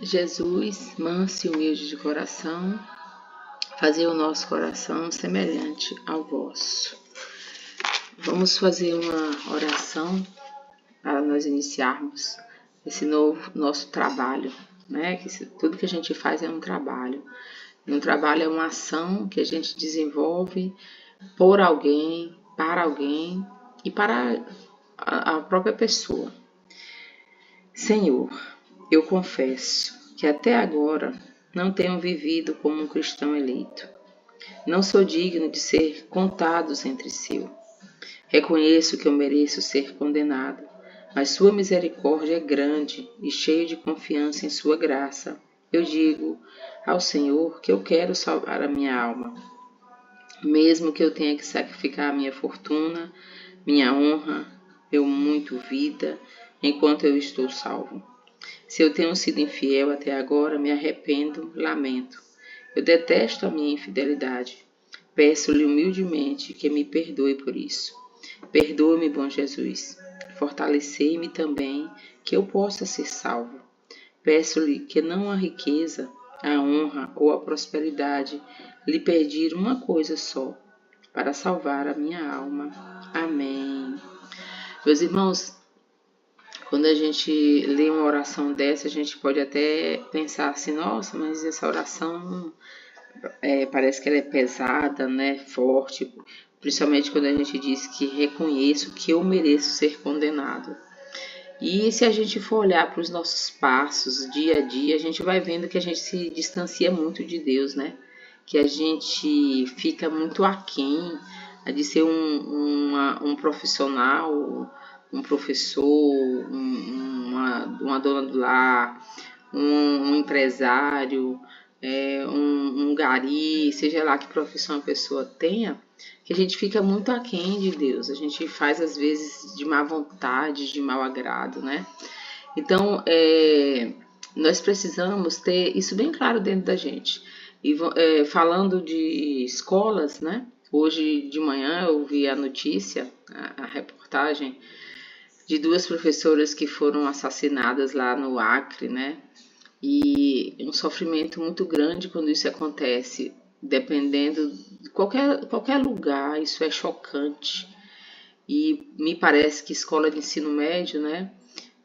Jesus, manso e humilde de coração, fazei o nosso coração semelhante ao vosso. Vamos fazer uma oração para nós iniciarmos esse nosso trabalho, né? Tudo que a gente faz é um trabalho. E um trabalho é uma ação que a gente desenvolve por alguém, para alguém e para a própria pessoa. Senhor, eu confesso que até agora não tenho vivido como um cristão eleito. Não sou digno de ser contado entre seu. Reconheço que eu mereço ser condenado, mas sua misericórdia é grande e cheio de confiança em sua graça. Eu digo ao Senhor que eu quero salvar a minha alma, mesmo que eu tenha que sacrificar a minha fortuna, minha honra, meu muito vida, enquanto eu estou salvo. Se eu tenho sido infiel até agora, me arrependo, lamento. Eu detesto a minha infidelidade. Peço-lhe humildemente que me perdoe por isso. Perdoe-me, bom Jesus. Fortalecei-me também, que eu possa ser salvo. Peço-lhe que não a riqueza, a honra ou a prosperidade lhe pedir uma coisa só, para salvar a minha alma. Amém. Meus irmãos, quando a gente lê uma oração dessa, a gente pode até pensar assim, nossa, mas essa oração parece que ela é pesada, né, forte, principalmente quando a gente diz que reconheço que eu mereço ser condenado. E se a gente for olhar para os nossos passos, dia a dia, a gente vai vendo que a gente se distancia muito de Deus, né? Que a gente fica muito aquém de ser um profissional, um professor, uma dona do lar, um empresário, um gari, seja lá que profissão a pessoa tenha, que a gente fica muito aquém de Deus. A gente faz às vezes de má vontade, de mau agrado, né? Então, nós precisamos ter isso bem claro dentro da gente. E falando de escolas, né? Hoje de manhã eu vi a notícia, a reportagem de 2 professoras que foram assassinadas lá no Acre, né? E um sofrimento muito grande quando isso acontece, dependendo de qualquer lugar, isso é chocante. E me parece que escola de ensino médio, né?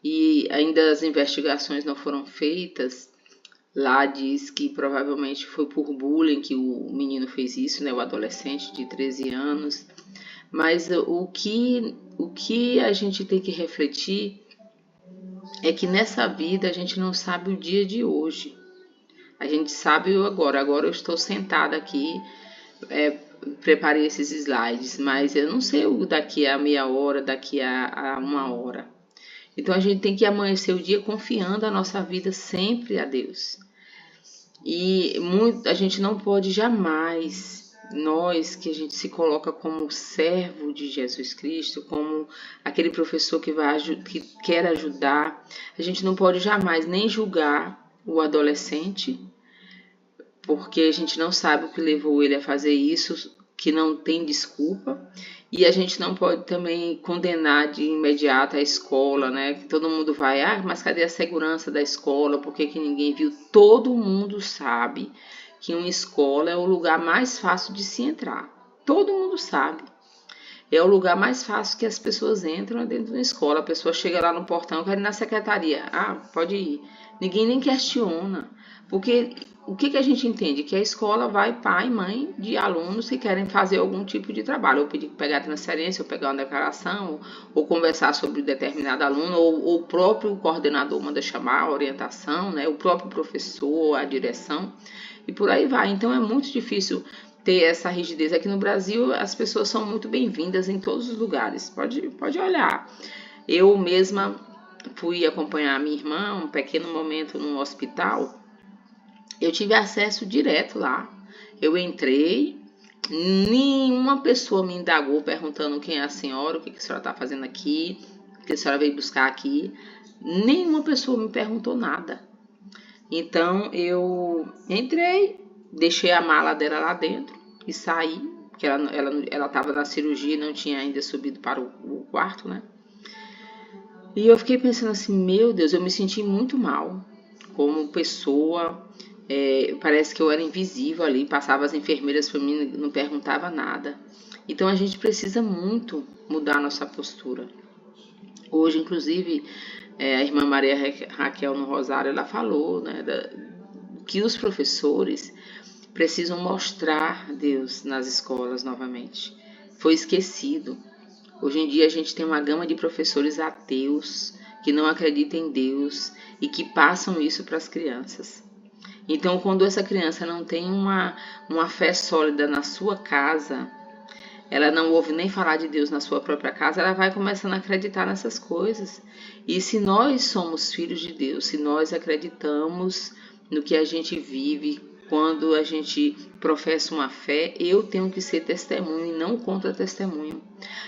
E ainda as investigações não foram feitas. Lá diz que provavelmente foi por bullying que o menino fez isso, né? O adolescente de 13 anos. Mas o que a gente tem que refletir é que nessa vida a gente não sabe o dia de hoje. A gente sabe agora eu estou sentada aqui, preparei esses slides, mas eu não sei o daqui a meia hora, daqui a 1 hora. Então a gente tem que amanhecer o dia confiando a nossa vida sempre a Deus. E a gente não pode jamais, nós que a gente se coloca como servo de Jesus Cristo, como aquele professor que quer ajudar, a gente não pode jamais nem julgar o adolescente, porque a gente não sabe o que levou ele a fazer isso, que não tem desculpa. E a gente não pode também condenar de imediato a escola, né? Que todo mundo vai, mas cadê a segurança da escola? Por que ninguém viu? Todo mundo sabe que uma escola é o lugar mais fácil de se entrar. Todo mundo sabe. É o lugar mais fácil que as pessoas entram dentro da escola. A pessoa chega lá no portão, quer ir na secretaria. Pode ir. Ninguém nem questiona. Porque o que a gente entende? Que a escola vai pai e mãe de alunos que querem fazer algum tipo de trabalho. Ou pegar transferência, ou pegar uma declaração, ou conversar sobre determinado aluno, ou o próprio coordenador manda chamar a orientação, né? O próprio professor, a direção, e por aí vai. Então é muito difícil ter essa rigidez. Aqui no Brasil as pessoas são muito bem-vindas em todos os lugares, pode olhar. Eu mesma fui acompanhar a minha irmã um pequeno momento no hospital, eu tive acesso direto lá, eu entrei, nenhuma pessoa me indagou perguntando quem é a senhora, o que a senhora está fazendo aqui, o que a senhora veio buscar aqui, nenhuma pessoa me perguntou nada. Então eu entrei, deixei a mala dela lá dentro e saí, porque ela estava na cirurgia e não tinha ainda subido para o quarto, né? E eu fiquei pensando assim, meu Deus, eu me senti muito mal, como pessoa. Parece que eu era invisível ali, passava as enfermeiras para mim, não perguntava nada. Então a gente precisa muito mudar a nossa postura. Hoje, inclusive, a irmã Maria Raquel no Rosário, ela falou, né, que os professores precisam mostrar Deus nas escolas novamente. Foi esquecido. Hoje em dia a gente tem uma gama de professores ateus que não acreditam em Deus e que passam isso para as crianças. Então, quando essa criança não tem uma fé sólida na sua casa, ela não ouve nem falar de Deus na sua própria casa, ela vai começando a acreditar nessas coisas. E se nós somos filhos de Deus, se nós acreditamos no que a gente vive, quando a gente professa uma fé, eu tenho que ser testemunho e não contra-testemunho.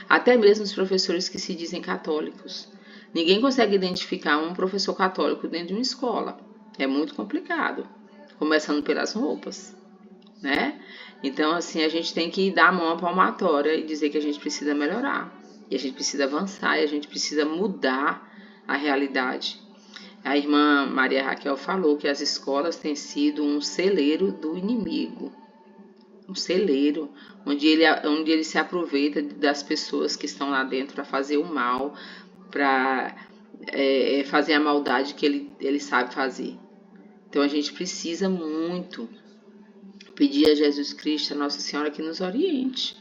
Até mesmo os professores que se dizem católicos. Ninguém consegue identificar um professor católico dentro de uma escola. É muito complicado. Começando pelas roupas, né? Então, assim, a gente tem que dar a mão à palmatória e dizer que a gente precisa melhorar. E a gente precisa avançar e a gente precisa mudar a realidade. A irmã Maria Raquel falou que as escolas têm sido um celeiro do inimigo. Um celeiro, onde ele se aproveita das pessoas que estão lá dentro para fazer o mal, para fazer a maldade que ele sabe fazer. Então a gente precisa muito pedir a Jesus Cristo, a Nossa Senhora, que nos oriente.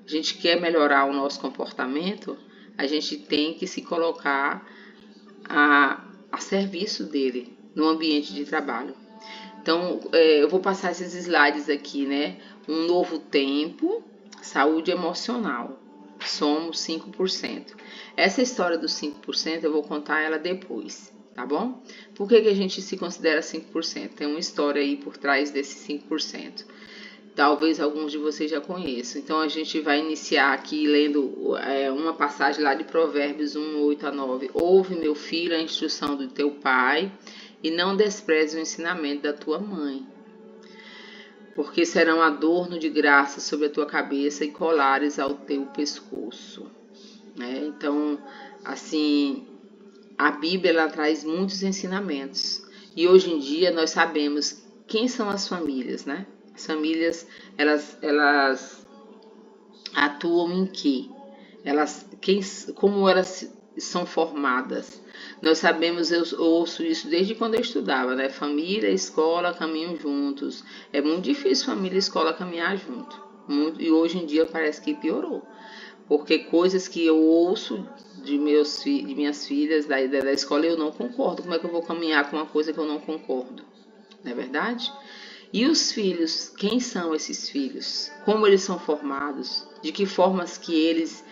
A gente quer melhorar o nosso comportamento, a gente tem que se colocar a serviço dele no ambiente de trabalho. Então, eu vou passar esses slides aqui, né? Um novo tempo, saúde emocional. Somos 5%. Essa história dos 5% eu vou contar ela depois, tá bom? Por que a gente se considera 5%? Tem uma história aí por trás desses 5%. Talvez alguns de vocês já conheçam. Então a gente vai iniciar aqui lendo uma passagem lá de Provérbios 1, 8 a 9. Ouve, meu filho, a instrução do teu pai e não despreze o ensinamento da tua mãe, porque serão adorno de graça sobre a tua cabeça e colares ao teu pescoço. Então, assim, a Bíblia ela traz muitos ensinamentos. E hoje em dia nós sabemos quem são as famílias, né? As famílias, elas atuam em quê? Como elas são formadas? Nós sabemos, eu ouço isso desde quando eu estudava, né? Família e escola caminham juntos. É muito difícil família e escola caminhar junto. E hoje em dia parece que piorou. Porque coisas que eu ouço de minhas filhas da escola eu não concordo. Como é que eu vou caminhar com uma coisa que eu não concordo? Não é verdade? E os filhos, quem são esses filhos? Como eles são formados? De que formas que eles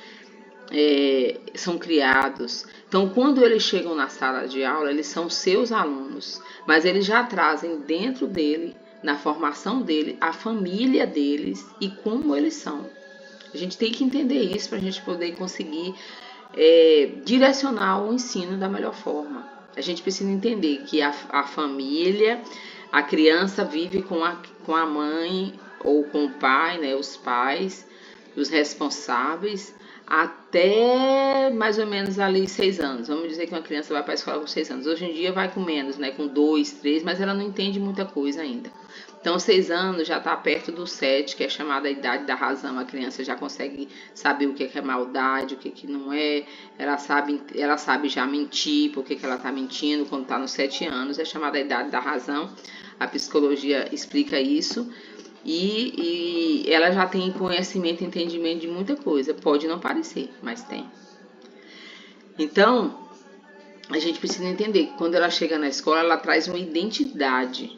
são criados? Então, quando eles chegam na sala de aula, eles são seus alunos, mas eles já trazem dentro dele, na formação dele, a família deles e como eles são. A gente tem que entender isso para a gente poder conseguir direcionar o ensino da melhor forma. A gente precisa entender que a família, a criança vive com a mãe ou com o pai, né, os pais, os responsáveis, até mais ou menos ali 6 anos. Vamos dizer que uma criança vai para a escola com 6 anos. Hoje em dia vai com menos, né, com 2, 3, mas ela não entende muita coisa ainda. Então, 6 anos já está perto do 7, que é chamada a idade da razão. A criança já consegue saber o que é maldade, o que não é. Ela sabe já mentir, por que ela está mentindo quando está nos 7 anos. É chamada a idade da razão. A psicologia explica isso. E ela já tem conhecimento e entendimento de muita coisa. Pode não parecer, mas tem. Então, a gente precisa entender que quando ela chega na escola, ela traz uma identidade.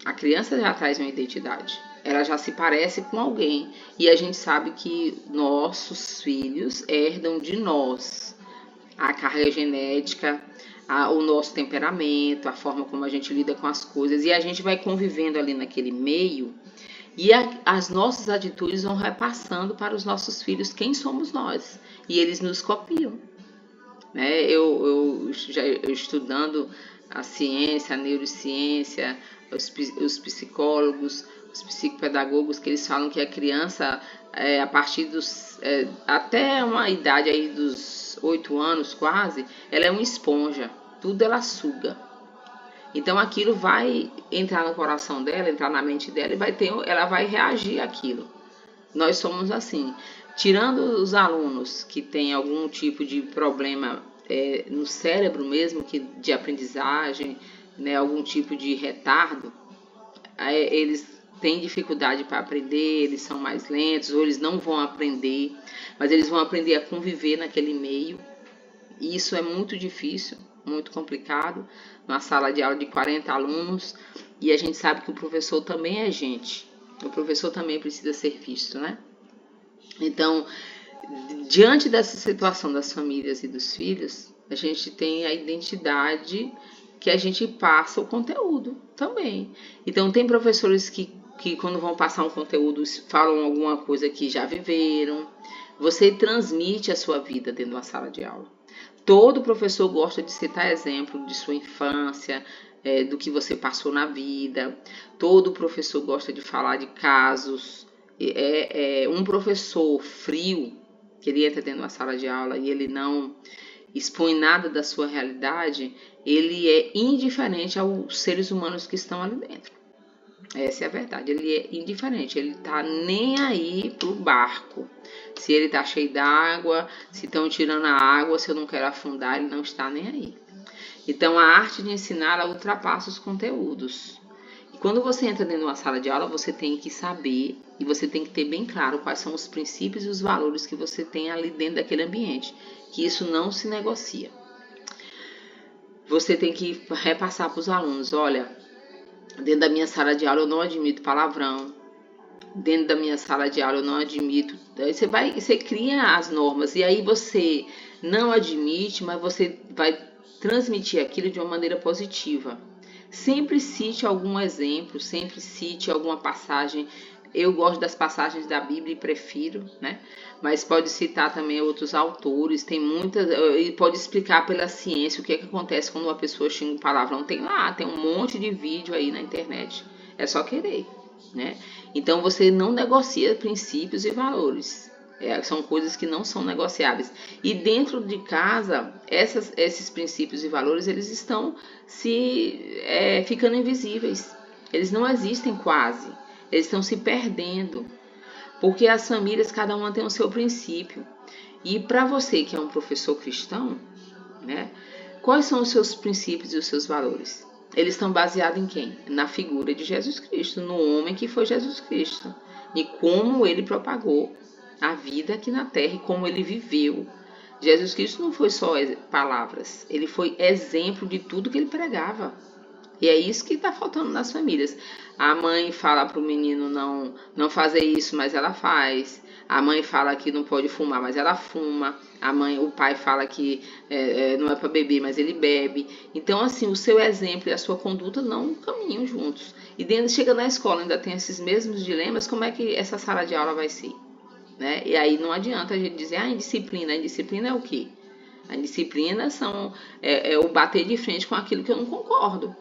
A criança já traz uma identidade. Ela já se parece com alguém. E a gente sabe que nossos filhos herdam de nós a carga genética, o nosso temperamento, a forma como a gente lida com as coisas. E a gente vai convivendo ali naquele meio. E as nossas atitudes vão repassando para os nossos filhos quem somos nós. E eles nos copiam. Né? Eu estudando a ciência, a neurociência, os psicólogos, os psicopedagogos, que eles falam que a criança, a partir dos até uma idade aí dos 8 anos quase, ela é uma esponja, tudo ela suga. Então aquilo vai entrar no coração dela, entrar na mente dela e ela vai reagir àquilo. Nós somos assim. Tirando os alunos que têm algum tipo de problema no cérebro mesmo, de aprendizagem, né, algum tipo de retardo, eles têm dificuldade para aprender, eles são mais lentos, ou eles não vão aprender, mas eles vão aprender a conviver naquele meio. E isso é muito difícil, muito complicado, numa sala de aula de 40 alunos, e a gente sabe que o professor também é gente. O professor também precisa ser visto, né? Então, diante dessa situação das famílias e dos filhos, a gente tem a identidade que a gente passa o conteúdo também. Então, tem professores que quando vão passar um conteúdo, falam alguma coisa que já viveram. Você transmite a sua vida dentro de uma sala de aula. Todo professor gosta de citar exemplo de sua infância, do que você passou na vida. Todo professor gosta de falar de casos. Um professor frio, que ele entra dentro de uma sala de aula e ele não expõe nada da sua realidade, ele é indiferente aos seres humanos que estão ali dentro. Essa é a verdade, ele é indiferente, ele tá nem aí pro barco. Se ele tá cheio d'água, se estão tirando a água, se eu não quero afundar, ele não está nem aí. Então a arte de ensinar, ela ultrapassa os conteúdos. E quando você entra dentro de uma sala de aula, você tem que saber e você tem que ter bem claro quais são os princípios e os valores que você tem ali dentro daquele ambiente, que isso não se negocia. Você tem que repassar para os alunos, olha, dentro da minha sala de aula eu não admito palavrão. Dentro da minha sala de aula eu não admito. Você cria as normas e aí você não admite, mas você vai transmitir aquilo de uma maneira positiva. Sempre cite algum exemplo, sempre cite alguma passagem. Eu gosto das passagens da Bíblia e prefiro, né? Mas pode citar também outros autores, tem muitas, e pode explicar pela ciência o que acontece quando uma pessoa xinga um palavrão. Tem um monte de vídeo aí na internet. É só querer, né? Então você não negocia princípios e valores. São coisas que não são negociáveis. E dentro de casa, esses princípios e valores, eles estão ficando invisíveis. Eles não existem quase. Eles estão se perdendo. Porque as famílias, cada uma tem o seu princípio. E para você que é um professor cristão, né, quais são os seus princípios e os seus valores? Eles estão baseados em quem? Na figura de Jesus Cristo, no homem que foi Jesus Cristo. E como ele propagou a vida aqui na terra e como ele viveu. Jesus Cristo não foi só palavras, ele foi exemplo de tudo que ele pregava. E é isso que está faltando nas famílias. A mãe fala para o menino não fazer isso, mas ela faz. A mãe fala que não pode fumar, mas ela fuma. O pai fala que não é para beber, mas ele bebe. Então, assim, o seu exemplo e a sua conduta não caminham juntos. E chega na escola, ainda tem esses mesmos dilemas, como é que essa sala de aula vai ser? Né? E aí não adianta a gente dizer, indisciplina. A indisciplina é o quê? A indisciplina é o bater de frente com aquilo que eu não concordo.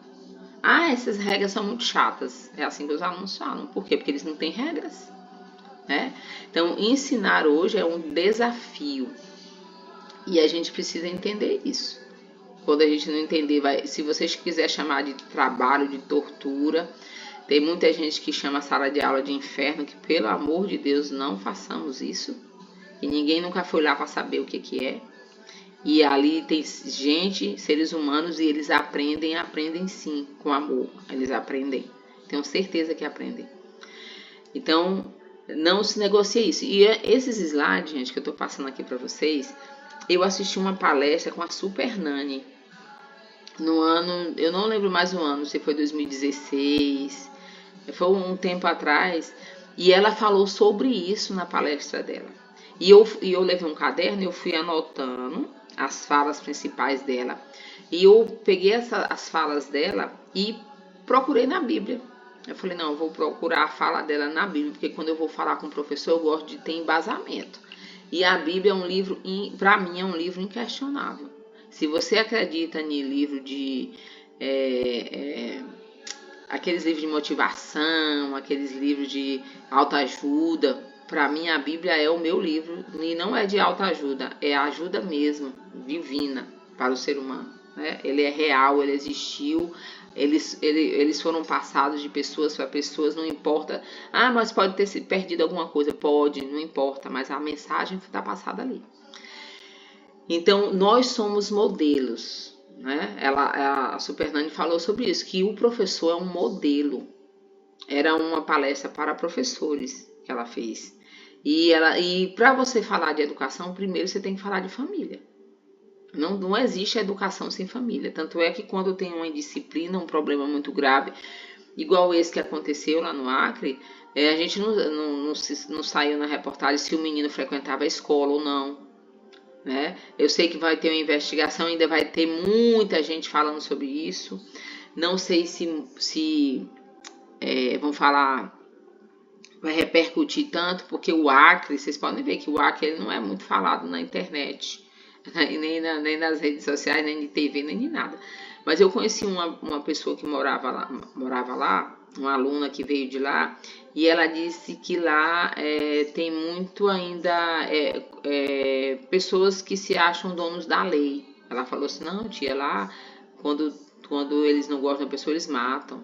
Essas regras são muito chatas. É assim que os alunos falam. Por quê? Porque eles não têm regras. Né? Então, ensinar hoje é um desafio. E a gente precisa entender isso. Quando a gente não entender, se vocês quiserem chamar de trabalho, de tortura, tem muita gente que chama a sala de aula de inferno, que pelo amor de Deus não façamos isso. E ninguém nunca foi lá para saber o que é. E ali tem gente, seres humanos, e eles aprendem sim, com amor. Eles aprendem. Tenho certeza que aprendem. Então, não se negocia isso. E esses slides, gente, que eu tô passando aqui para vocês, eu assisti uma palestra com a Super Nani. No ano, eu não lembro mais o ano, se foi 2016, foi um tempo atrás, e ela falou sobre isso na palestra dela. E eu levei um caderno e eu fui anotando as falas principais dela. E eu peguei as falas dela e procurei na Bíblia. Eu falei, não, eu vou procurar a fala dela na Bíblia, porque quando eu vou falar com o professor, eu gosto de ter embasamento. E a Bíblia é um livro, para mim, é um livro inquestionável. Se você acredita em livro de... aqueles livros de motivação, aqueles livros de autoajuda, para mim a Bíblia é o meu livro, e não é de autoajuda, é ajuda mesmo, divina para o ser humano. Né? Ele é real, ele existiu Eles foram passados de pessoas para pessoas, não importa. Ah, mas pode ter se perdido alguma coisa. Pode, não importa, mas a mensagem está passada ali. Então, nós somos modelos, né? A Super Nani falou sobre isso, que o professor é um modelo. Era uma palestra para professores que ela fez. E para você falar de educação, primeiro você tem que falar de família. Não existe educação sem família. Tanto é que quando tem uma indisciplina, um problema muito grave, igual esse que aconteceu lá no Acre, a gente não saiu na reportagem se o menino frequentava a escola ou não. Né? Eu sei que vai ter uma investigação, ainda vai ter muita gente falando sobre isso. Não sei se vão falar, vai repercutir tanto, porque o Acre, vocês podem ver que o Acre ele não é muito falado na internet, nem nas redes sociais, nem de TV, nem de nada. Mas eu conheci uma pessoa que morava lá, uma aluna que veio de lá, e ela disse que lá tem muito ainda pessoas que se acham donos da lei. Ela falou assim, não, tia, lá quando eles não gostam da pessoa, eles matam.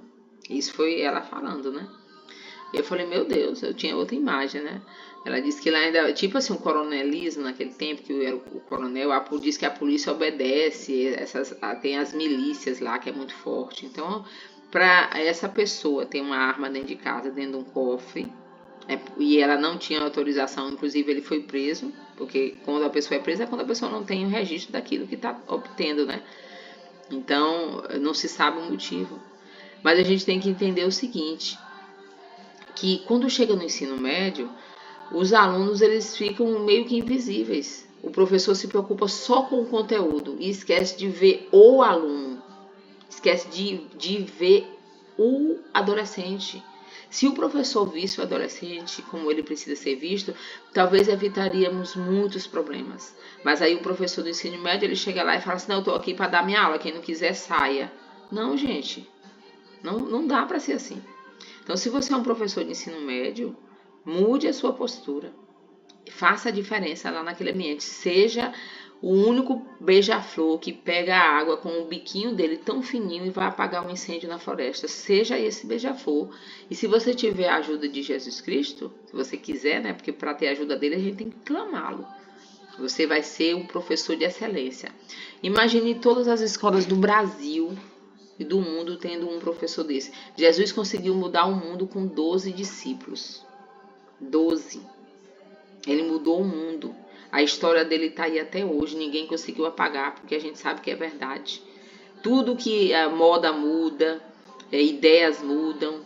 Isso foi ela falando, né? E eu falei, meu Deus, eu tinha outra imagem, né? Ela disse que lá ainda, tipo assim, um coronelismo naquele tempo, que eu era o coronel, diz que a polícia obedece, tem as milícias lá, que é muito forte. Então, para essa pessoa ter uma arma dentro de casa, dentro de um cofre, e ela não tinha autorização, inclusive ele foi preso, porque quando a pessoa é presa é quando a pessoa não tem o registro daquilo que está obtendo, né? Então, não se sabe o motivo. Mas a gente tem que entender o seguinte, que quando chega no ensino médio, os alunos eles ficam meio que invisíveis. O professor se preocupa só com o conteúdo e esquece de ver o aluno, esquece de ver o adolescente. Se o professor visse o adolescente como ele precisa ser visto, talvez evitaríamos muitos problemas. Mas aí o professor do ensino médio ele chega lá e fala assim, não, eu estou aqui para dar minha aula, quem não quiser saia. Não, gente, não dá para ser assim. Então, se você é um professor de ensino médio, mude a sua postura. Faça a diferença lá naquele ambiente. Seja o único beija-flor que pega a água com o biquinho dele tão fininho e vai apagar um incêndio na floresta. Seja esse beija-flor. E se você tiver a ajuda de Jesus Cristo, se você quiser, né? Porque para ter a ajuda dele a gente tem que clamá-lo. Você vai ser um professor de excelência. Imagine todas as escolas do Brasil e do mundo tendo um professor desse. Jesus conseguiu mudar o mundo com 12 discípulos. 12. Ele mudou o mundo. A história dele está aí até hoje. Ninguém conseguiu apagar, porque a gente sabe que é verdade. Tudo que a moda muda, ideias mudam.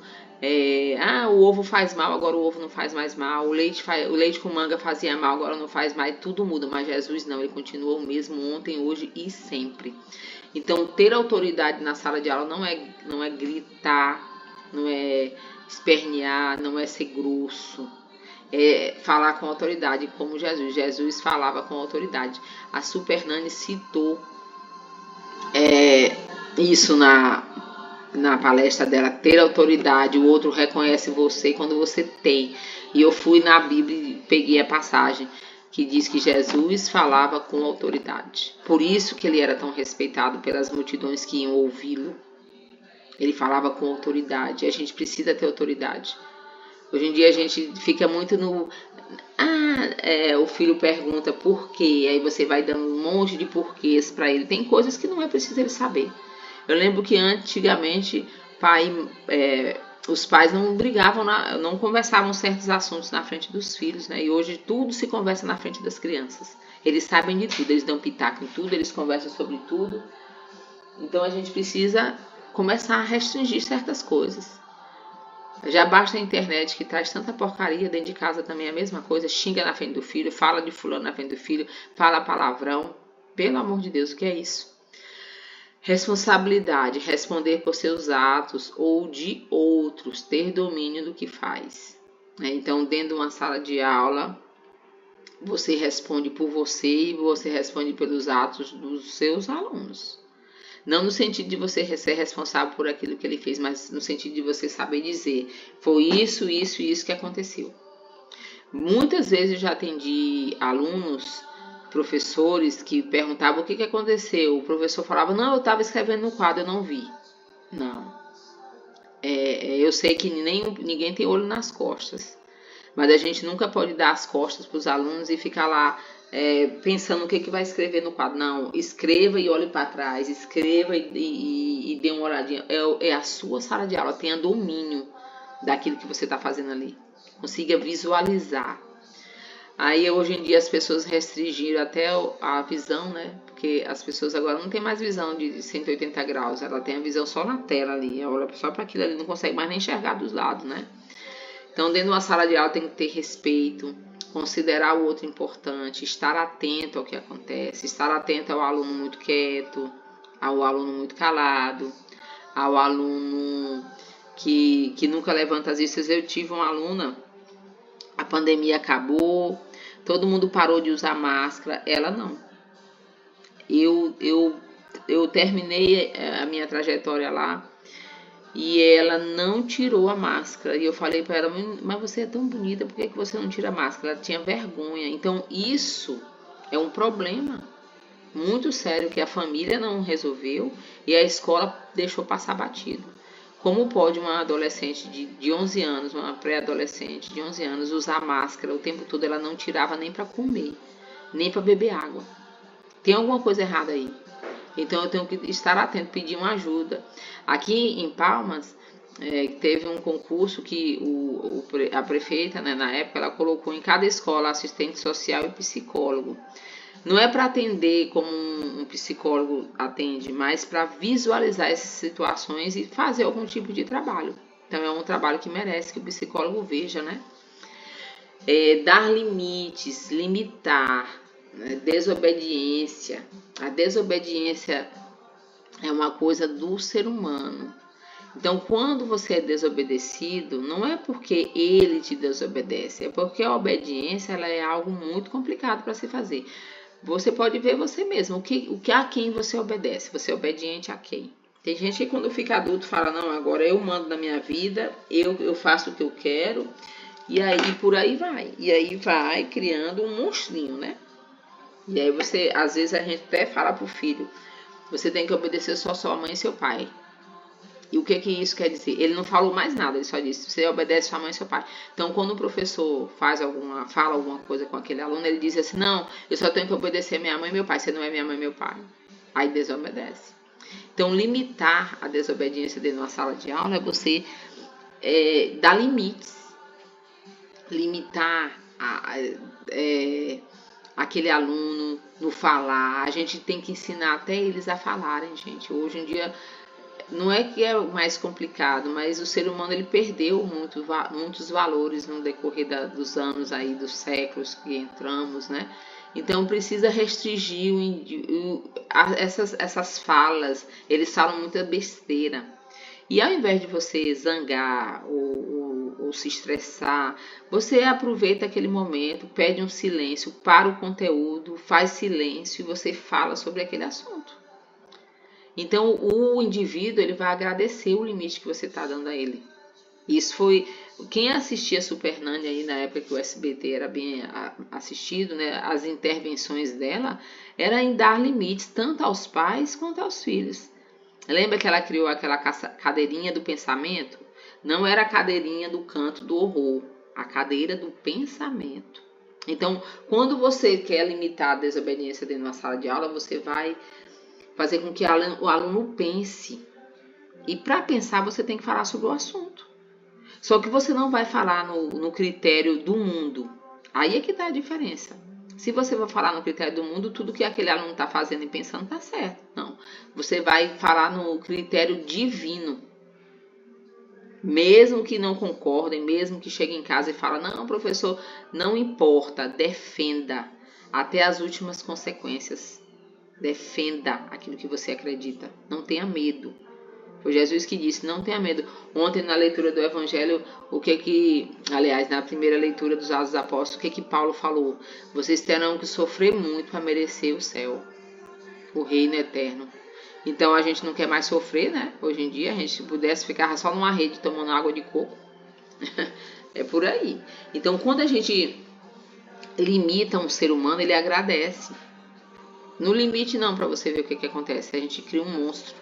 O ovo faz mal, agora o ovo não faz mais mal. O leite com manga fazia mal, agora não faz mais. Tudo muda, mas Jesus não. Ele continua o mesmo ontem, hoje e sempre. Então, ter autoridade na sala de aula não é gritar, não é espernear, não é ser grosso. É falar com autoridade, como Jesus. Jesus falava com autoridade. A Super Nani citou isso na palestra dela, ter autoridade, o outro reconhece você quando você tem. E eu fui na Bíblia e peguei a passagem que diz que Jesus falava com autoridade. Por isso que ele era tão respeitado pelas multidões que iam ouvi-lo. Ele falava com autoridade. A gente precisa ter autoridade. Hoje em dia a gente fica muito no... o filho pergunta por quê. Aí você vai dando um monte de porquês para ele. Tem coisas que não é preciso ele saber. Eu lembro que antigamente os pais não brigavam, não conversavam certos assuntos na frente dos filhos, né? E hoje tudo se conversa na frente das crianças. Eles sabem de tudo, eles dão pitaco em tudo, eles conversam sobre tudo. Então a gente precisa começar a restringir certas coisas. Já basta a internet que traz tanta porcaria, dentro de casa também é a mesma coisa, xinga na frente do filho, fala de fulano na frente do filho, fala palavrão. Pelo amor de Deus, o que é isso? Responsabilidade, responder por seus atos ou de outros, ter domínio do que faz. Então, dentro de uma sala de aula, você responde por você e você responde pelos atos dos seus alunos. Não no sentido de você ser responsável por aquilo que ele fez, mas no sentido de você saber dizer, foi isso, isso e isso que aconteceu. Muitas vezes eu já atendi alunos, professores que perguntavam o que aconteceu. O professor falava, não, eu estava escrevendo no quadro, eu não vi. Não. Eu sei que ninguém tem olho nas costas, mas a gente nunca pode dar as costas para os alunos e ficar lá pensando o que vai escrever no quadro. Não, escreva e olhe para trás, escreva e dê uma olhadinha. É a sua sala de aula, tenha domínio daquilo que você está fazendo ali, consiga visualizar. Aí hoje em dia as pessoas restringiram até a visão, né? Porque as pessoas agora não tem mais visão de 180 graus, ela tem a visão só na tela ali, ela olha só para aquilo ali, não consegue mais nem enxergar dos lados, né? Então dentro de uma sala de aula tem que ter respeito, considerar o outro importante, estar atento ao que acontece, estar atento ao aluno muito quieto, ao aluno muito calado, ao aluno que nunca levanta as vistas. Eu tive uma aluna, a pandemia acabou, todo mundo parou de usar máscara, ela não. Eu terminei a minha trajetória lá e ela não tirou a máscara. E eu falei para ela, mas você é tão bonita, por que você não tira a máscara? Ela tinha vergonha. Então isso é um problema muito sério que a família não resolveu e a escola deixou passar batido. Como pode uma adolescente de 11 anos, uma pré-adolescente de 11 anos, usar máscara o tempo todo? Ela não tirava nem para comer, nem para beber água. Tem alguma coisa errada aí. Então eu tenho que estar atento, pedir uma ajuda. Aqui em Palmas, teve um concurso que a prefeita, né, na época, ela colocou em cada escola assistente social e psicólogo. Não é para atender como um psicólogo atende, mas para visualizar essas situações e fazer algum tipo de trabalho. Então é um trabalho que merece que o psicólogo veja, né? Dar limites, limitar, né? Desobediência. A desobediência é uma coisa do ser humano. Então, quando você é desobedecido, não é porque ele te desobedece, é porque a obediência ela é algo muito complicado para se fazer. Você pode ver você mesmo, a quem você obedece, você é obediente a quem? Tem gente que quando fica adulto fala, não, agora eu mando na minha vida, eu faço o que eu quero, e aí por aí vai. E aí vai criando um monstrinho, né? E aí você, às vezes a gente até fala pro filho, você tem que obedecer só sua mãe e seu pai. E o que isso quer dizer? Ele não falou mais nada, ele só disse, você obedece sua mãe e seu pai. Então, quando o professor fala alguma coisa com aquele aluno, ele diz assim, não, eu só tenho que obedecer minha mãe e meu pai, você não é minha mãe e meu pai. Aí desobedece. Então, limitar a desobediência dentro de uma sala de aula é você dar limites. Limitar aquele aluno no falar. A gente tem que ensinar até eles a falarem, gente. Hoje em dia não é que é mais complicado, mas o ser humano ele perdeu muitos valores no decorrer dos anos aí, dos séculos que entramos, né? Então precisa restringir essas falas, eles falam muita besteira. E ao invés de você zangar ou se estressar, você aproveita aquele momento, pede um silêncio, para o conteúdo, faz silêncio e você fala sobre aquele assunto. Então, o indivíduo ele vai agradecer o limite que você está dando a ele. Isso foi... Quem assistia Super Nanny aí na época que o SBT era bem assistido, né, as intervenções dela, era em dar limites tanto aos pais quanto aos filhos. Lembra que ela criou aquela cadeirinha do pensamento? Não era a cadeirinha do canto do horror, a cadeira do pensamento. Então, quando você quer limitar a desobediência dentro de uma sala de aula, você vai fazer com que o aluno pense. E para pensar, você tem que falar sobre o assunto. Só que você não vai falar no critério do mundo. Aí é que está a diferença. Se você for falar no critério do mundo, tudo que aquele aluno está fazendo e pensando está certo. Não. Você vai falar no critério divino. Mesmo que não concordem, mesmo que cheguem em casa e falem, não, professor, não importa, defenda até as últimas consequências. Defenda aquilo que você acredita. Não tenha medo. Foi Jesus que disse, não tenha medo. Ontem na leitura do Evangelho, aliás, na primeira leitura dos Atos dos Apóstolos, o que Paulo falou? Vocês terão que sofrer muito para merecer o céu, o reino eterno. Então a gente não quer mais sofrer, né? Hoje em dia, a gente se pudesse ficar só numa rede tomando água de coco. É por aí. Então quando a gente limita um ser humano, ele agradece. No limite não, para você ver o que acontece. A gente cria um monstro.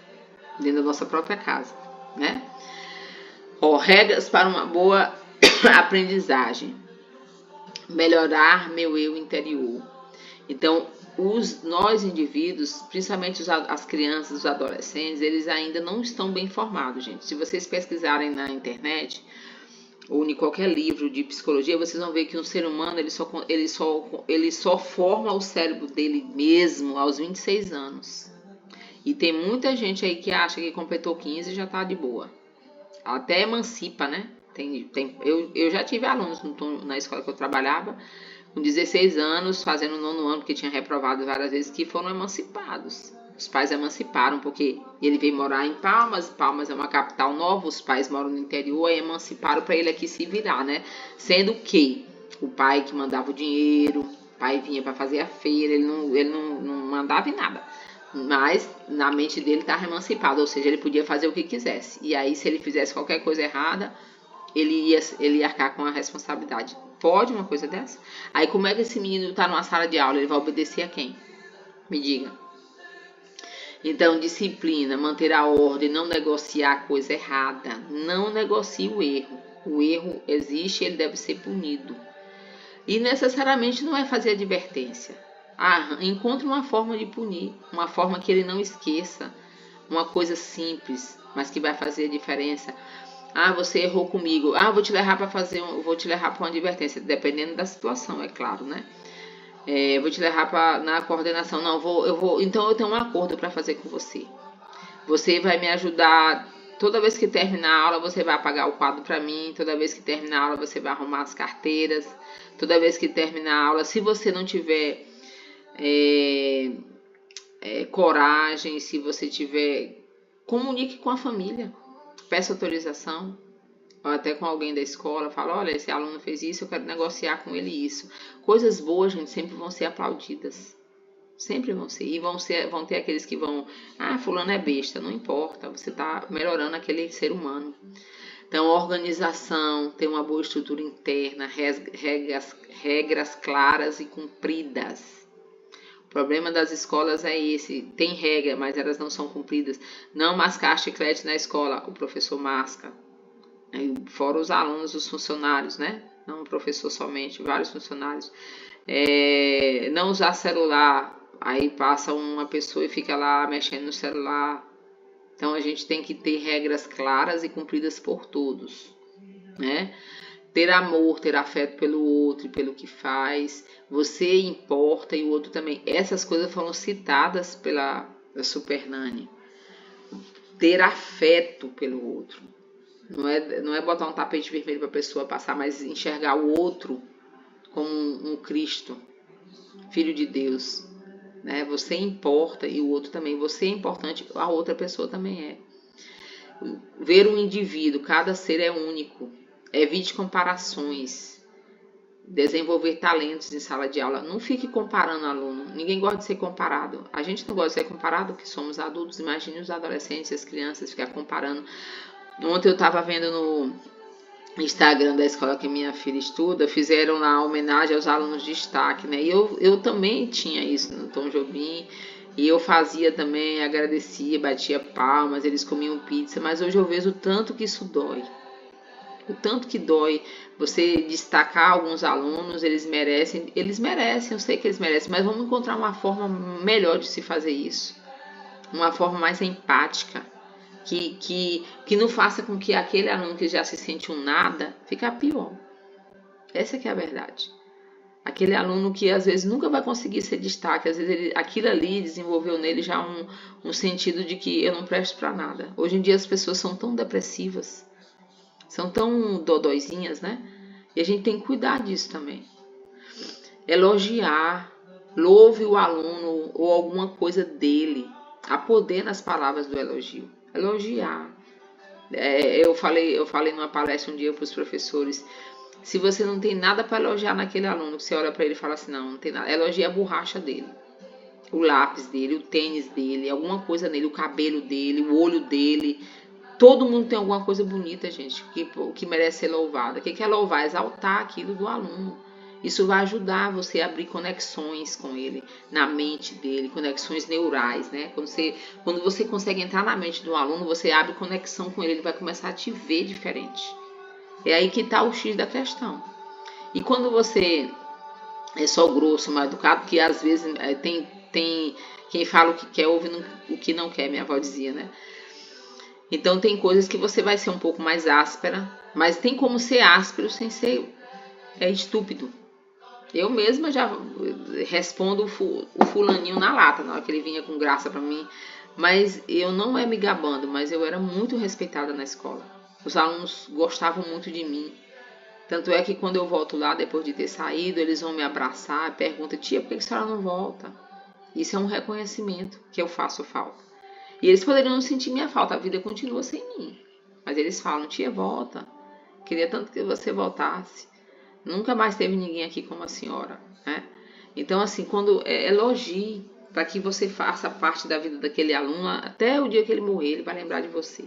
dentro da nossa própria casa, né? Regras para uma boa aprendizagem. Melhorar meu eu interior. Então, nós indivíduos, principalmente as crianças, os adolescentes, eles ainda não estão bem formados, gente. Se vocês pesquisarem na internet ou em qualquer livro de psicologia, vocês vão ver que um ser humano ele só forma o cérebro dele mesmo aos 26 anos. E tem muita gente aí que acha que completou 15 e já tá de boa. Até emancipa, né? Eu já tive alunos na escola que eu trabalhava, com 16 anos, fazendo o 9º ano, que tinha reprovado várias vezes, que foram emancipados. Os pais emanciparam, porque ele veio morar em Palmas, Palmas é uma capital nova, os pais moram no interior, e emanciparam para ele aqui se virar, né? Sendo que o pai que mandava o dinheiro, o pai vinha para fazer a feira, ele não mandava em nada. Mas na mente dele estava emancipado, ou seja, ele podia fazer o que quisesse. E aí, se ele fizesse qualquer coisa errada, ele ia arcar com a responsabilidade. Pode uma coisa dessa? Aí como é que esse menino está numa sala de aula? Ele vai obedecer a quem? Me diga. Então, disciplina, manter a ordem, não negociar a coisa errada. Não negocie o erro. O erro existe e ele deve ser punido. E necessariamente não é fazer advertência. Encontre uma forma de punir, uma forma que ele não esqueça, uma coisa simples, mas que vai fazer a diferença. Você errou comigo. Vou te levar para uma advertência, dependendo da situação, é claro, né? Vou te levar na coordenação. Não, então eu tenho um acordo para fazer com você. Você vai me ajudar. Toda vez que terminar a aula, você vai apagar o quadro para mim. Toda vez que terminar a aula, você vai arrumar as carteiras. Toda vez que terminar a aula, se você não tiver coragem, se você tiver, comunique com a família. Peça autorização. Ou até com alguém da escola, fala, olha, esse aluno fez isso, eu quero negociar com ele isso. Coisas boas, gente, sempre vão ser aplaudidas. Sempre vão ser. E vão ter aqueles que vão, fulano é besta, não importa, você está melhorando aquele ser humano. Então, organização, ter uma boa estrutura interna, regras claras e cumpridas. O problema das escolas é esse, tem regra, mas elas não são cumpridas. Não mascar chiclete na escola, o professor masca. Fora os alunos, os funcionários, né? Não o professor somente, vários funcionários. Não usar celular, aí passa uma pessoa e fica lá mexendo no celular. Então a gente tem que ter regras claras e cumpridas por todos, né? Ter amor, ter afeto pelo outro e pelo que faz. Você importa e o outro também. Essas coisas foram citadas pela Super Nani. Ter afeto pelo outro. Não é botar um tapete vermelho para a pessoa passar, mas enxergar o outro como um Cristo, Filho de Deus. Né? Você importa e o outro também. Você é importante, a outra pessoa também é. Ver um indivíduo, cada ser é único. Evite comparações. Desenvolver talentos em sala de aula. Não fique comparando aluno. Ninguém gosta de ser comparado. A gente não gosta de ser comparado porque somos adultos. Imagine os adolescentes, as crianças ficar comparando. Ontem eu estava vendo no Instagram da escola que minha filha estuda, fizeram lá homenagem aos alunos de destaque, né? E eu também tinha isso no Tom Jobim, e eu fazia também, agradecia, batia palmas, eles comiam pizza, mas hoje eu vejo o tanto que isso dói. O tanto que dói você destacar alguns alunos, eles merecem, eu sei que eles merecem, mas vamos encontrar uma forma melhor de se fazer isso. Uma forma mais empática. Que não faça com que aquele aluno que já se sente um nada fique pior. Essa que é a verdade. Aquele aluno que às vezes nunca vai conseguir ser destaque, às vezes aquilo ali desenvolveu nele já um sentido de que eu não presto para nada. Hoje em dia as pessoas são tão depressivas, são tão dodóizinhas, né? E a gente tem que cuidar disso também. Elogiar, louve o aluno ou alguma coisa dele. Há poder nas palavras do elogio. Elogiar. Eu falei numa palestra um dia para os professores, se você não tem nada para elogiar naquele aluno, você olha para ele e fala assim, não tem nada, elogia a borracha dele, o lápis dele, o tênis dele, alguma coisa nele, o cabelo dele, o olho dele. Todo mundo tem alguma coisa bonita, gente, que merece ser louvada. O que é louvar? Exaltar aquilo do aluno. Isso vai ajudar você a abrir conexões com ele, na mente dele, conexões neurais, né? Quando você consegue entrar na mente do aluno, você abre conexão com ele, ele vai começar a te ver diferente. É aí que está o X da questão. E quando você é só grosso, mal educado, que às vezes tem quem fala o que quer, ouve o que não quer, minha avó dizia, né? Então tem coisas que você vai ser um pouco mais áspera, mas tem como ser áspero sem ser estúpido. Eu mesma já respondo o fulaninho na lata, na hora que ele vinha com graça pra mim. Mas eu não me gabando, mas eu era muito respeitada na escola. Os alunos gostavam muito de mim. Tanto é que quando eu volto lá, depois de ter saído, eles vão me abraçar e perguntam: tia, por que a senhora não volta? Isso é um reconhecimento que eu faço falta. E eles poderiam não sentir minha falta, a vida continua sem mim. Mas eles falam: tia, volta. Queria tanto que você voltasse. Nunca mais teve ninguém aqui como a senhora, né? Então, assim, quando elogie, para que você faça parte da vida daquele aluno, até o dia que ele morrer, ele vai lembrar de você.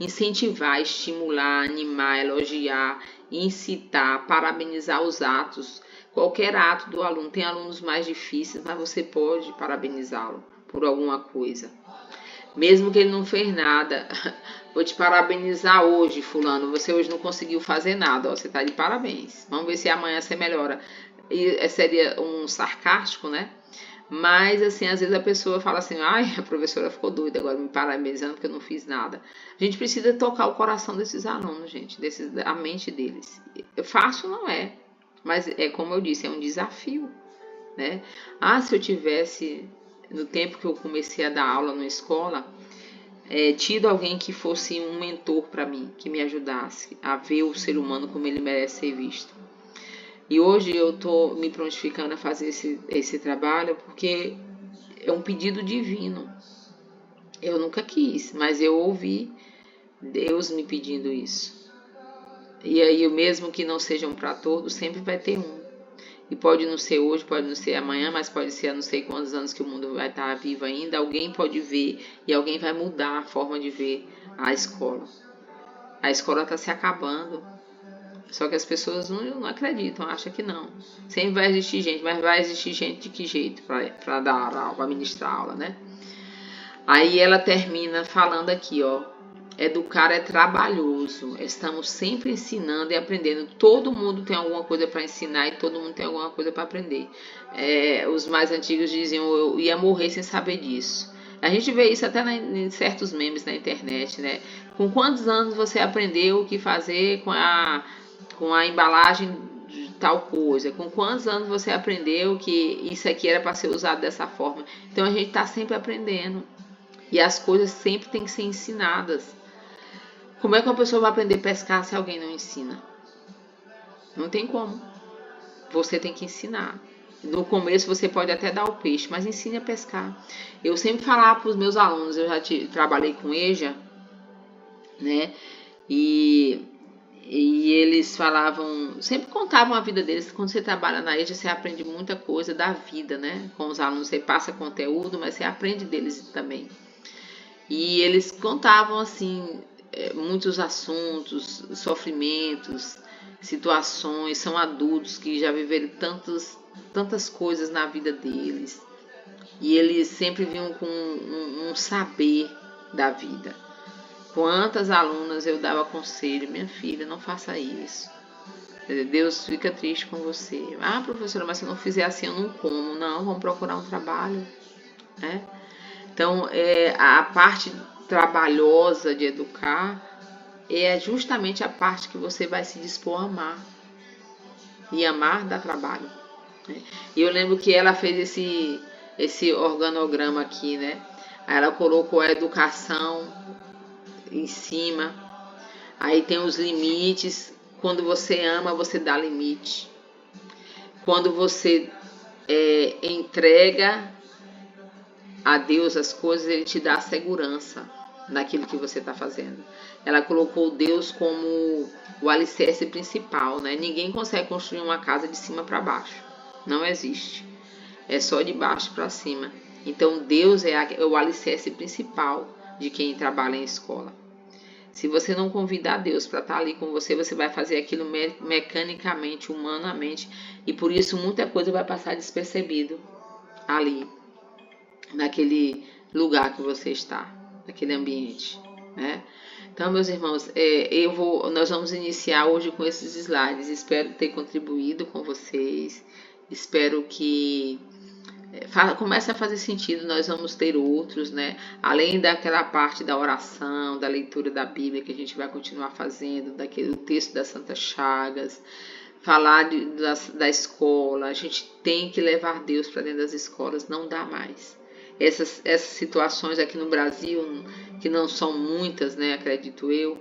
Incentivar, estimular, animar, elogiar, incitar, parabenizar os atos, qualquer ato do aluno. Tem alunos mais difíceis, mas você pode parabenizá-lo por alguma coisa. Mesmo que ele não fez nada, vou te parabenizar hoje, fulano, você hoje não conseguiu fazer nada, ó, você tá de parabéns. Vamos ver se amanhã você melhora. E seria um sarcástico, né? Mas, assim, às vezes a pessoa fala assim: ai, a professora ficou doida agora me parabenizando porque eu não fiz nada. A gente precisa tocar o coração desses alunos, gente, a mente deles. Fácil não é, mas como eu disse, é um desafio, né? Se eu tivesse, no tempo que eu comecei a dar aula na escola, tido alguém que fosse um mentor para mim, que me ajudasse a ver o ser humano como ele merece ser visto. E hoje eu estou me prontificando a fazer esse trabalho porque é um pedido divino. Eu nunca quis, mas eu ouvi Deus me pedindo isso. E aí, mesmo que não sejam para todos, sempre vai ter um. E pode não ser hoje, pode não ser amanhã, mas pode ser há não sei quantos anos que o mundo vai estar vivo ainda. Alguém pode ver e alguém vai mudar a forma de ver a escola. A escola está se acabando. Só que as pessoas não acreditam, acham que não. Sempre vai existir gente, mas vai existir gente de que jeito para dar aula, para ministrar aula, né? Aí ela termina falando aqui, ó. Educar é trabalhoso. Estamos sempre ensinando e aprendendo. Todo mundo tem alguma coisa para ensinar e todo mundo tem alguma coisa para aprender. Os mais antigos diziam: eu ia morrer sem saber disso. A gente vê isso até em certos memes na internet, né? Com quantos anos você aprendeu o que fazer com a embalagem de tal coisa? Com quantos anos você aprendeu que isso aqui era para ser usado dessa forma? Então a gente está sempre aprendendo. E as coisas sempre têm que ser ensinadas. Como é que uma pessoa vai aprender a pescar se alguém não ensina? Não tem como. Você tem que ensinar. No começo você pode até dar o peixe, mas ensine a pescar. Eu sempre falava para os meus alunos, eu já trabalhei com EJA, né? E eles falavam, sempre contavam a vida deles. Quando você trabalha na EJA, você aprende muita coisa da vida, né? Com os alunos, você passa conteúdo, mas você aprende deles também. E eles contavam, assim, muitos assuntos, sofrimentos, situações. São adultos que já viveram tantas coisas na vida deles. E eles sempre vinham com um saber da vida. Quantas alunas eu dava conselho: minha filha, não faça isso. Deus fica triste com você. Professora, mas se eu não fizer assim eu não como. Não, vamos procurar um trabalho, né? Então, a parte trabalhosa de educar é justamente a parte que você vai se dispor a amar. E amar dá trabalho, né? E eu lembro que ela fez esse organograma aqui, né? Aí ela colocou a educação em cima. Aí tem os limites. Quando você ama, você dá limite. Quando você entrega a Deus as coisas, ele te dá segurança naquilo que você está fazendo. Ela colocou Deus como o alicerce principal, né? Ninguém consegue construir uma casa de cima para baixo. Não existe. É só de baixo para cima. Então Deus é o alicerce principal de quem trabalha em escola. Se você não convidar Deus para estar ali com você, você vai fazer aquilo mecanicamente, humanamente, e por isso muita coisa vai passar despercebido ali, naquele lugar que você está, naquele ambiente, né? Então, meus irmãos, nós vamos iniciar hoje com esses slides. Espero ter contribuído com vocês. Espero que comece a fazer sentido. Nós vamos ter outros, né? Além daquela parte da oração, da leitura da Bíblia que a gente vai continuar fazendo, daquele texto das Santas Chagas, falar da escola. A gente tem que levar Deus para dentro das escolas, não dá mais. Essas situações aqui no Brasil, que não são muitas, né, acredito eu,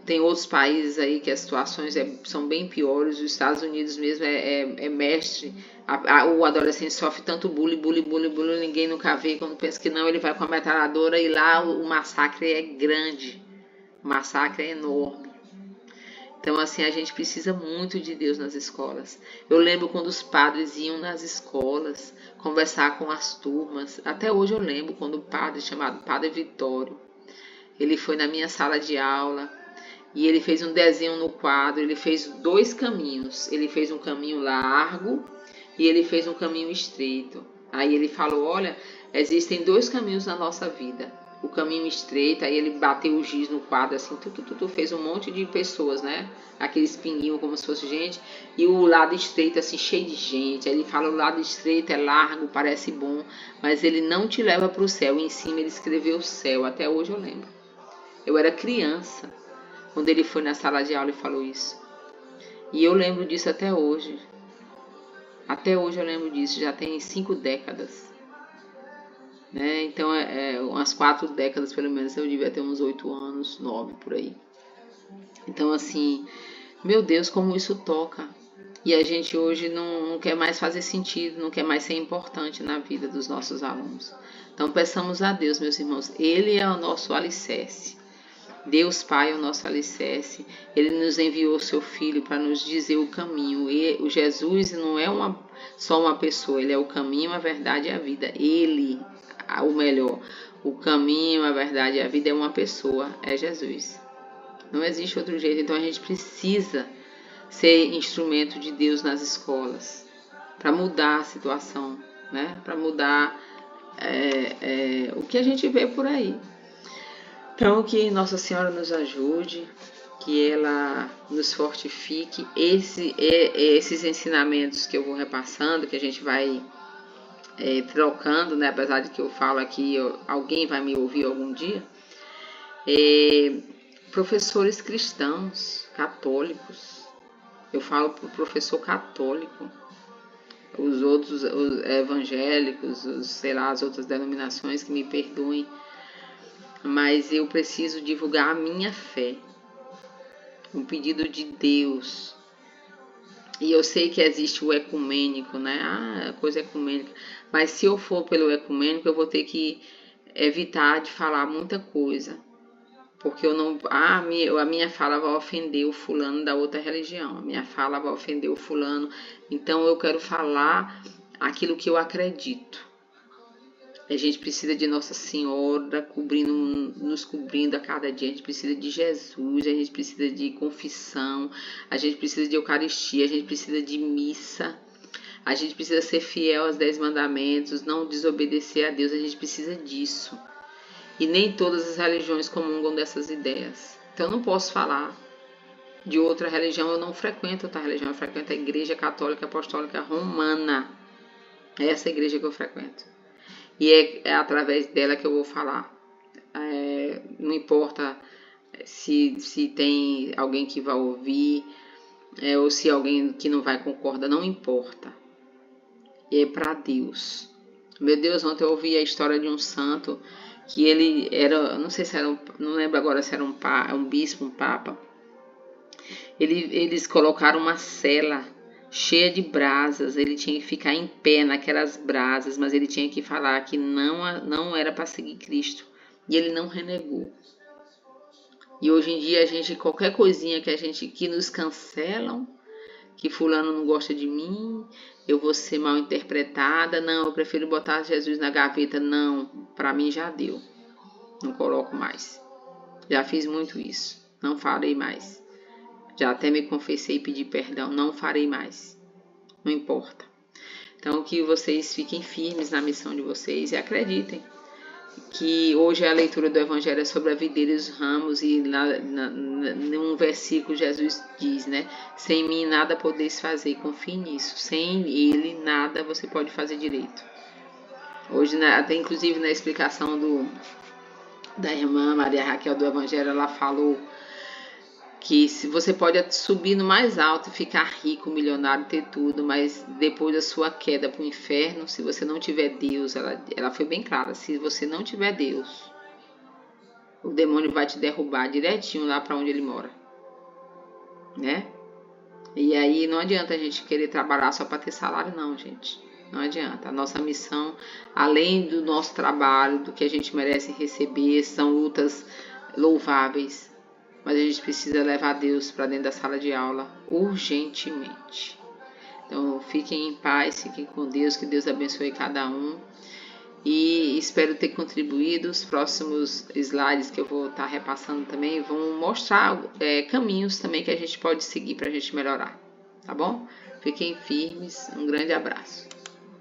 tem outros países aí que as situações são bem piores. Os Estados Unidos mesmo é mestre. O adolescente sofre tanto bullying, ninguém nunca vê. Quando pensa que não, ele vai com a metralhadora e lá o massacre é grande, o massacre é enorme. Então, assim, a gente precisa muito de Deus nas escolas. Eu lembro quando os padres iam nas escolas conversar com as turmas. Até hoje eu lembro quando o padre, chamado Padre Vitório, ele foi na minha sala de aula e ele fez um desenho no quadro. Ele fez 2 caminhos. Ele fez um caminho largo e ele fez um caminho estreito. Aí ele falou, olha, existem 2 caminhos na nossa vida. O caminho estreito, aí ele bateu o giz no quadro, assim, fez um monte de pessoas, né? Aqueles pinguinhos como se fosse gente. E o lado estreito, assim, cheio de gente. Aí ele fala, o lado estreito é largo, parece bom, mas ele não te leva para o céu. E em cima ele escreveu o céu, até hoje eu lembro. Eu era criança quando ele foi na sala de aula e falou isso. E eu lembro disso até hoje. Até hoje eu lembro disso, já tem 5 décadas. Né? Então, umas 4 décadas pelo menos, eu devia ter uns 8 anos, 9 por aí. Então, assim, meu Deus, como isso toca. E a gente hoje não quer mais fazer sentido, não quer mais ser importante na vida dos nossos alunos. Então, peçamos a Deus, meus irmãos, Ele é o nosso alicerce. Deus Pai é o nosso alicerce. Ele nos enviou o seu Filho para nos dizer o caminho. O Jesus não é só uma pessoa, Ele é o caminho, a verdade e a vida. Ele, o melhor, o caminho, a verdade e a vida é uma pessoa, é Jesus. Não existe outro jeito. Então a gente precisa ser instrumento de Deus nas escolas para mudar a situação, né? Para mudar o que a gente vê por aí. Então, que Nossa Senhora nos ajude, que ela nos fortifique. Esses ensinamentos que eu vou repassando, que a gente vai trocando, né? Apesar de que eu falo aqui, alguém vai me ouvir algum dia. Professores cristãos, católicos. Eu falo para o professor católico. Os outros, os evangélicos, as outras denominações, que me perdoem. Mas eu preciso divulgar a minha fé, um pedido de Deus. E eu sei que existe o ecumênico, né? A coisa ecumênica. Mas se eu for pelo ecumênico, eu vou ter que evitar de falar muita coisa. Porque eu não. A minha fala vai ofender o fulano da outra religião. A minha fala vai ofender o fulano. Então eu quero falar aquilo que eu acredito. A gente precisa de Nossa Senhora nos cobrindo a cada dia. A gente precisa de Jesus, a gente precisa de confissão, a gente precisa de Eucaristia, a gente precisa de missa, a gente precisa ser fiel aos 10 mandamentos, não desobedecer a Deus, a gente precisa disso. E nem todas as religiões comungam dessas ideias. Então eu não posso falar de outra religião, eu não frequento outra religião, eu frequento a Igreja Católica Apostólica Romana. É essa igreja que eu frequento. E é através dela que eu vou falar. Não importa se tem alguém que vai ouvir, ou se alguém que não vai concordar, não importa. E é para Deus. Meu Deus, ontem eu ouvi a história de um santo que ele era, não sei se era, não lembro agora se era um bispo, um papa. Eles colocaram uma cela cheia de brasas, ele tinha que ficar em pé naquelas brasas, mas ele tinha que falar que não era para seguir Cristo, e ele não renegou. E hoje em dia qualquer coisinha que nos cancelam, que fulano não gosta de mim, eu vou ser mal interpretada, não, eu prefiro botar Jesus na gaveta, não, para mim já deu, não coloco mais. Já fiz muito isso. Não farei mais. Já até me confessei e pedi perdão. Não farei mais. Não importa. Então, que vocês fiquem firmes na missão de vocês e acreditem que hoje a leitura do Evangelho é sobre a videira e os ramos, e num versículo Jesus diz, né? Sem mim nada podeis fazer, confie nisso. Sem ele nada você pode fazer direito. Hoje, até inclusive na explicação da irmã Maria Raquel do Evangelho, ela falou que se você pode subir no mais alto e ficar rico, milionário, ter tudo, mas depois da sua queda para o inferno, se você não tiver Deus, ela foi bem clara, se você não tiver Deus, o demônio vai te derrubar direitinho lá para onde ele mora, né? E aí não adianta a gente querer trabalhar só para ter salário, não, gente. Não adianta. A nossa missão, além do nosso trabalho, do que a gente merece receber, são lutas louváveis. Mas a gente precisa levar Deus para dentro da sala de aula urgentemente. Então, fiquem em paz, fiquem com Deus, que Deus abençoe cada um. E espero ter contribuído. Os próximos slides que eu vou estar repassando também vão mostrar caminhos também que a gente pode seguir para a gente melhorar. Tá bom? Fiquem firmes. Um grande abraço.